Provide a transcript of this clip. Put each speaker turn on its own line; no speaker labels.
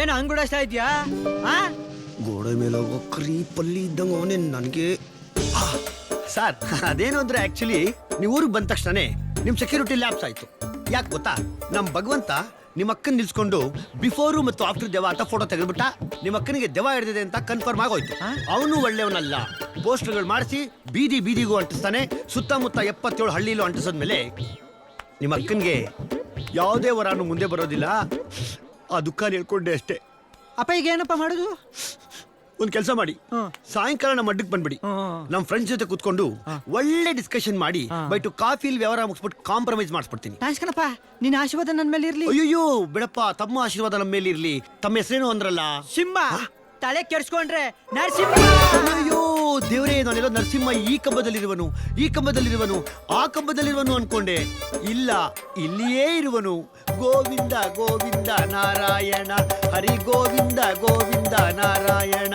ಏನು ಹಂಗುಡಸ್ತಾ ಇದ್ಯಾ?
ಗೋಡೆ ಮೇಲೆ ಹೋಗೋ ಕ್ರೀಪಲ್ಲಿ ಇದ್ದಂಗೆ ಅವನೇ ನನಗೆ. ಸರ್ ಅದೇನು ಅಂದ್ರೆ ಆಕ್ಚುಲಿ ನೀವು ಊರಿಗೆ ಬಂದ ತಕ್ಷಣ ನಿಮ್ ಸೆಕ್ಯೂರಿಟಿ ಲ್ಯಾಬ್ಸ್ ಆಯ್ತು. ಯಾಕೆ ಗೊತ್ತಾ, ನಮ್ ಭಗವಂತ ನಿಮ್ಮ ಅಕ್ಕನ ನಿಲ್ಸ್ಕೊಂಡು ಬಿಫೋರು ಮತ್ತು ಆಫ್ಟರ್ ದೆವ ಅಂತ ಫೋಟೋ ತೆಗೆದ್ಬಿಟ್ಟ. ನಿಮ್ಮ ಅಕ್ಕನಿಗೆ ದೆವ ಹಿಡಿದಿದೆ ಅಂತ ಕನ್ಫರ್ಮ್ ಆಗೋಯ್ತು. ಅವನು ಒಳ್ಳೆಯವನಲ್ಲ. ಪೋಸ್ಟರ್ಗಳು ಮಾಡಿಸಿ ಬೀದಿ ಬೀದಿಗೂ ಅಂಟಿಸ್ತಾನೆ. ಸುತ್ತಮುತ್ತ 77 ಹಳ್ಳಿಲೂ ಅಂಟಿಸಿದ್ಮೇಲೆ ನಿಮ್ಮ ಅಕ್ಕನಿಗೆ ಯಾವುದೇ ವರಾನು ಮುಂದೆ ಬರೋದಿಲ್ಲ. ಆ ದುಃಖ ಹೇಳ್ಕೊಂಡೆ ಅಷ್ಟೇ.
ಅಪ್ಪ ಈಗ ಏನಪ್ಪ ಮಾಡುದು?
ಒಂದ್ ಕೆಲಸ ಮಾಡಿ, ಸಾಯಂಕಾಲ ನಮ್ಮ ಅಡ್ಡಕ್ಕೆ ಬಂದ್ಬಿಡಿ. ನಮ್ ಫ್ರೆಂಡ್ಸ್ ಜೊತೆ ಕೂತ್ಕೊಂಡು ಒಳ್ಳೆ ಡಿಸ್ಕಷನ್ ಮಾಡಿ ಬೈಟು ಕಾಫಿಲ್ ವ್ಯವಹಾರ ಮುಗಿಸ್ಬಿಟ್ಟು ಕಾಂಪ್ರಮೈಸ್ ಮಾಡಿಸ್ಬಿಡ್ತೀನಿ.
ಥ್ಯಾಂಕ್ಸ್ ಕಣಪ್ಪ, ನಿನ್ನ ಆಶೀರ್ವಾದ ನನ್ನ ಮೇಲೆ ಇರ್ಲಿ.
ಅಯ್ಯೋ ಬಿಡಪ್ಪ, ತಮ್ಮ ಆಶೀರ್ವಾದ ನಮ್ಮ ಮೇಲೆ ಇರ್ಲಿ. ತಮ್ಮ ಹೆಸರೇನು ಅಂದ್ರಲ್ಲ?
ಸಿಂಹ. ತಲೆ ಕೆಡ್ಸ್ಕೊಂಡ್ರೆ ನರಸಿಂಹ.
ಅಯ್ಯೋ ದೇವರೇ, ನಾನೆಲ್ಲೋ ನರಸಿಂಹ ಈ ಕಂಬದಲ್ಲಿರುವನು, ಈ ಕಂಬದಲ್ಲಿರುವನು, ಆ ಕಂಬದಲ್ಲಿರುವನು ಅನ್ಕೊಂಡೆ. ಇಲ್ಲ, ಇಲ್ಲಿಯೇ ಇರುವನು. ಗೋವಿಂದ ಗೋವಿಂದ ನಾರಾಯಣ, ಹರಿ ಗೋವಿಂದ ಗೋವಿಂದ ನಾರಾಯಣ.